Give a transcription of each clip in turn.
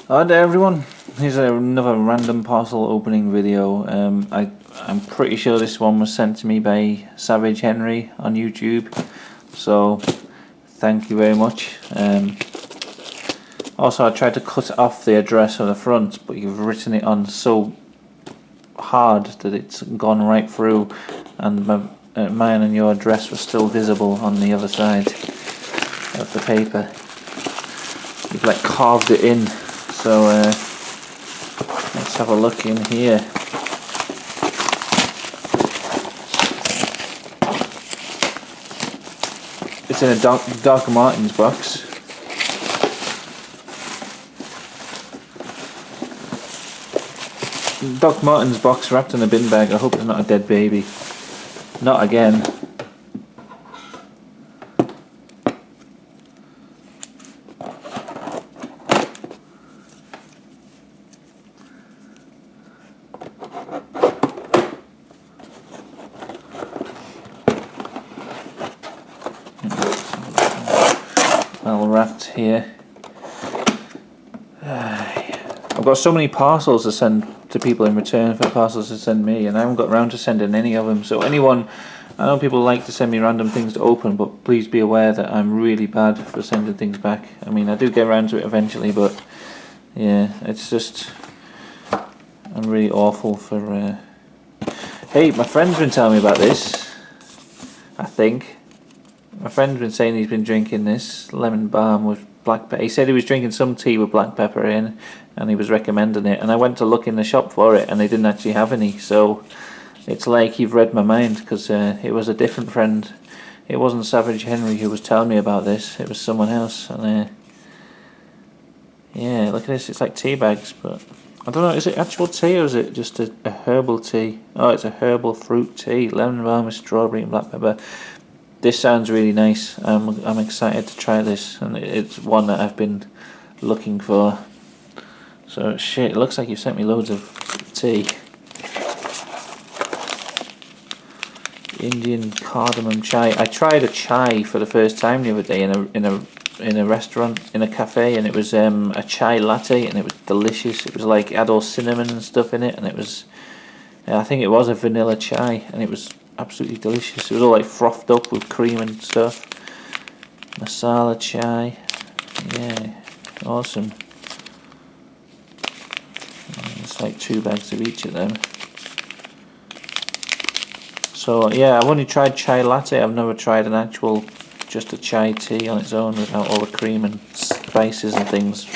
Hi there everyone, here's another random parcel opening video. I'm pretty sure this one was sent to me by Savage Henry on YouTube, so thank you very much. Also I tried to cut off the address on the front, but you've written it on so hard that it's gone right through, and mine and your address was still visible on the other side of the paper. You've like carved it in. So let's have a look in here. It's in a Doc Martens box. Doc Martens box wrapped in a bin bag. I hope it's not a dead baby. Not again. Well wrapped here. I've got so many parcels to send to people in return for parcels to send me, and I haven't got around to sending any of them. So anyone, I know people like to send me random things to open, but please be aware that I'm really bad for sending things back. I mean, I do get around to it eventually, but yeah, it's just, I'm really awful for... Hey, my friend's been telling me about this, I think. My friend's been saying he's been drinking this lemon balm with black pepper. He said he was drinking some tea with black pepper in, and he was recommending it. And I went to look in the shop for it, and they didn't actually have any. So it's like you've read my mind, because it was a different friend. It wasn't Savage Henry who was telling me about this. It was someone else. And yeah, look at this. It's like tea bags, but I don't know. Is it actual tea or is it just a herbal tea? Oh, it's a herbal fruit tea. Lemon balm with strawberry and black pepper. This sounds really nice. I'm excited to try this, and it's one that I've been looking for. So shit, it looks like you sent me loads of tea. Indian cardamom chai. I tried a chai for the first time the other day in a restaurant, in a cafe, and it was a chai latte, and it was delicious. It was like, it had all cinnamon and stuff in it, and it was, I think it was a vanilla chai, and it was absolutely delicious. It was all like frothed up with cream and stuff. Masala chai. Yeah, awesome. It's like 2 bags of each of them. So yeah, I've only tried chai latte. I've never tried an actual, just a chai tea on its own without all the cream and spices and things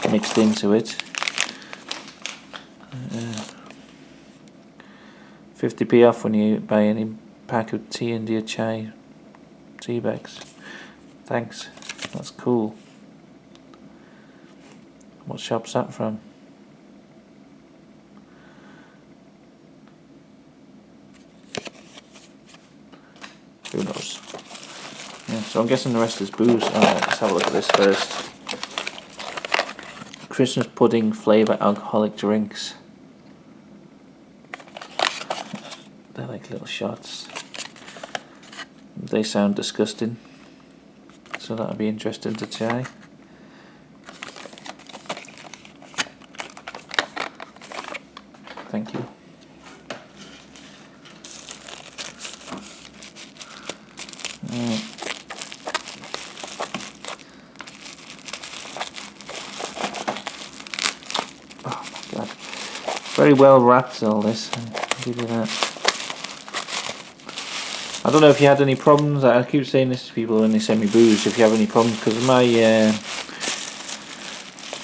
mixed into it. 50p off when you buy any pack of tea India chai tea bags. Thanks, that's cool. What shop's that from? Who knows? Yeah, so I'm guessing the rest is booze. Alright, let's have a look at this first. Christmas pudding flavour alcoholic drinks. They're like little shots. They sound disgusting, so that'll be interesting to try. Thank you. Oh my god. Very well wrapped, all this. I'll give you that. I don't know if you had any problems. I keep saying this to people when they send me booze. If you have any problems, because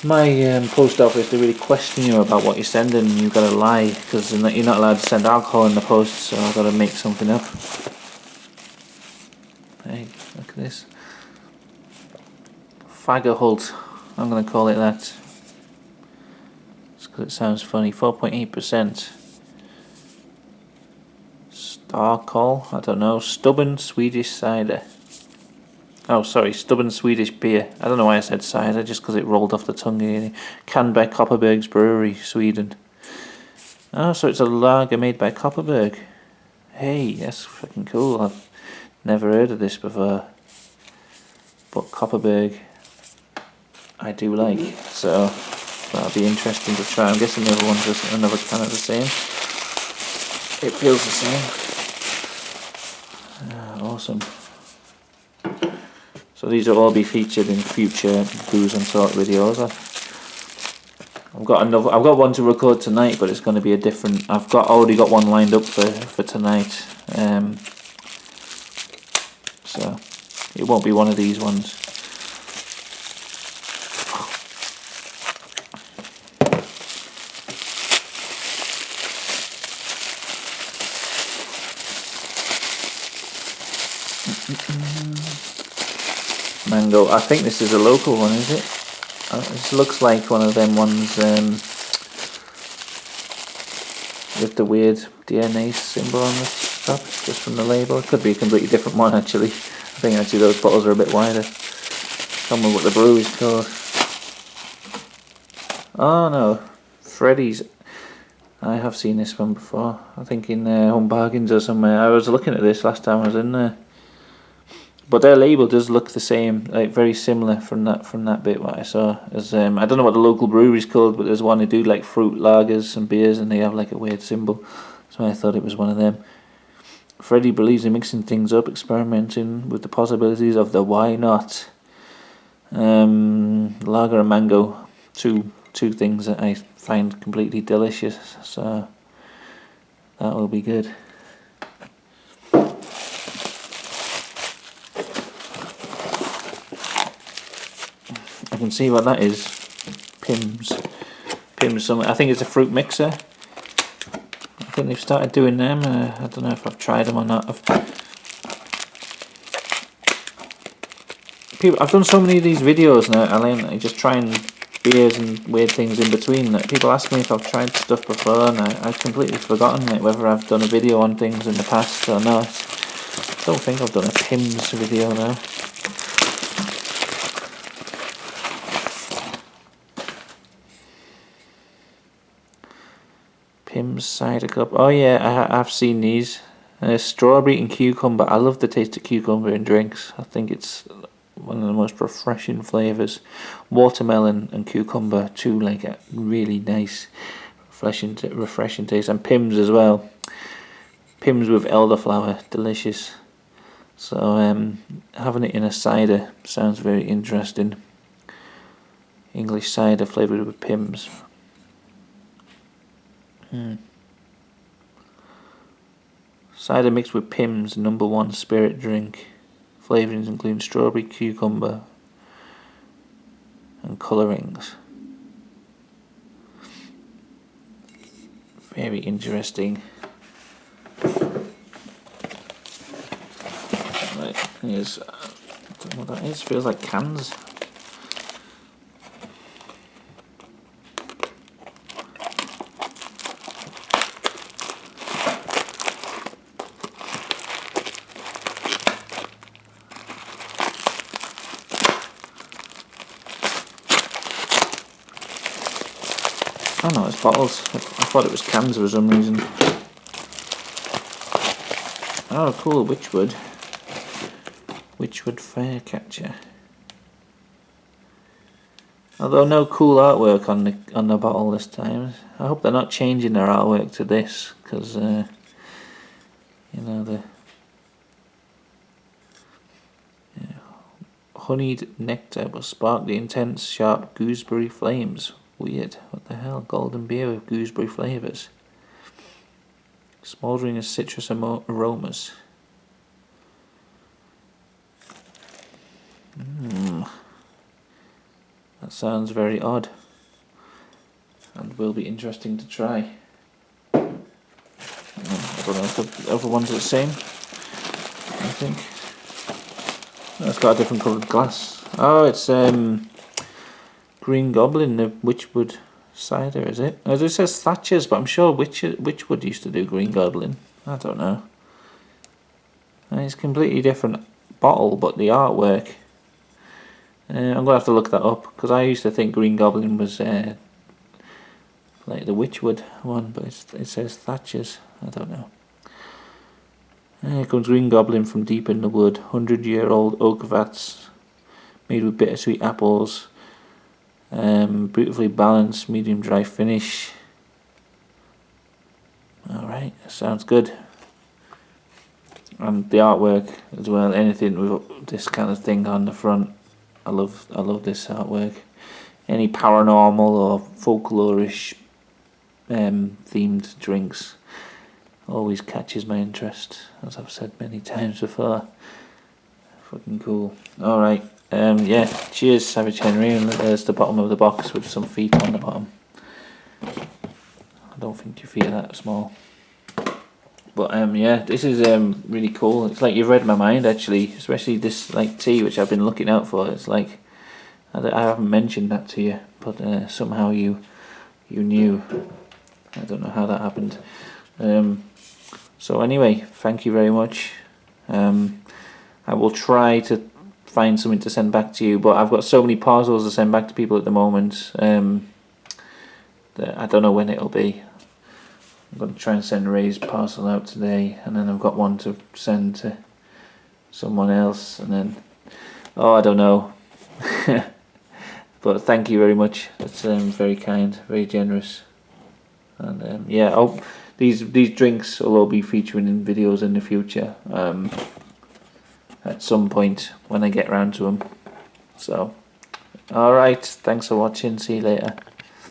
my post office, they really question you about what you're sending, and you've got to lie, because you're not allowed to send alcohol in the post. So I've got to make something up. Hey, look at this. Faggerhult. I'm going to call it that. Just because it sounds funny. 4.8%. Starkol, I don't know. Stubborn Swedish cider. Oh, sorry, stubborn Swedish beer. I don't know why I said cider, just because it rolled off the tongue. Canned by Kopparberg's Brewery, Sweden. Oh, so it's a lager made by Kopparberg. Hey, that's fucking cool. I've never heard of this before. But Kopparberg, I do like. So That'll be interesting to try. I'm guessing the other one's just another can of the same. It feels the same. Awesome. So these will all be featured in future Booze and Talk videos. I've got one to record tonight, but it's going to be a different. Already got one lined up for tonight. So it won't be one of these ones. Mango. I think this is a local one, is it? This looks like one of them ones with the weird DNA symbol on the top, just from the label. It could be a completely different one actually. I think actually those bottles are a bit wider. Tell me what the brewery's called. Oh no, Freddy's. I have seen this one before. I think in Home Bargains or somewhere. I was looking at this last time I was in there. But their label does look the same, like very similar from that bit what I saw. As I don't know what the local brewery's called, but there's one who do like fruit lagers and beers, and they have like a weird symbol. So I thought it was one of them. Freddie believes in mixing things up, experimenting with the possibilities of the why not. Lager and mango, two things that I find completely delicious. So that will be good. I can see what that is. Pimm's. I think it's a fruit mixer. I think they've started doing them. I don't know if I've tried them or not. I've done so many of these videos now, Alan. I just trying beers and weird things in between. That people ask me if I've tried stuff before, and I've completely forgotten whether I've done a video on things in the past or not. I don't think I've done a Pimm's video now. Pimm's cider cup. Oh yeah, I've seen these. Strawberry and cucumber. I love the taste of cucumber in drinks. I think it's one of the most refreshing flavours. Watermelon and cucumber, two like a really nice, refreshing taste. And Pimm's as well. Pimm's with elderflower, delicious. So having it in a cider sounds very interesting. English cider flavoured with Pimm's. Cider mixed with Pimm's, #1 spirit drink. Flavourings include strawberry, cucumber, and colourings. Very interesting. Right, here's. I don't know what that is. Feels like cans. Oh no, it's bottles. I thought it was cans for some reason. Oh cool, Witchwood. Witchwood Firecatcher. Although no cool artwork on the bottle this time. I hope they're not changing their artwork to this, because you know the honeyed nectar will spark the intense, sharp gooseberry flames. Weird. What the hell? Golden beer with gooseberry flavours. Smouldering as citrus aromas. That sounds very odd. And will be interesting to try. I don't know if the other ones are the same. I think. Oh, it's got a different coloured glass. Oh, it's Green Goblin, the Witchwood cider, is it? Oh, it says Thatcher's, but I'm sure Witchwood used to do Green Goblin. I don't know. And it's a completely different bottle, but the artwork. I'm going to have to look that up, because I used to think Green Goblin was like the Witchwood one, but it says Thatcher's. I don't know. Here comes Green Goblin from deep in the wood. 100-year-old oak vats made with bittersweet apples. Beautifully balanced, medium dry finish. Alright, sounds good. And the artwork as well, anything with this kind of thing on the front. I love this artwork. Any paranormal or folklorish themed drinks always catches my interest, as I've said many times before. Fucking cool. Alright, yeah, cheers Savage Henry, and there's the bottom of the box with some feet on the bottom. I don't think your feet are that small. But yeah, this is really cool. It's like you've read my mind actually, especially this like tea which I've been looking out for. It's like I haven't mentioned that to you, but somehow you knew. I don't know how that happened. So anyway, thank you very much. I will try to find something to send back to you, but I've got so many parcels to send back to people at the moment that I don't know when it'll be. I'm going to try and send Ray's parcel out today, and then I've got one to send to someone else, and then I don't know. But thank you very much. That's very kind, very generous, and yeah. Oh, these drinks will all be featuring in videos in the future. At some point when I get around to them. So, alright, thanks for watching. See you later.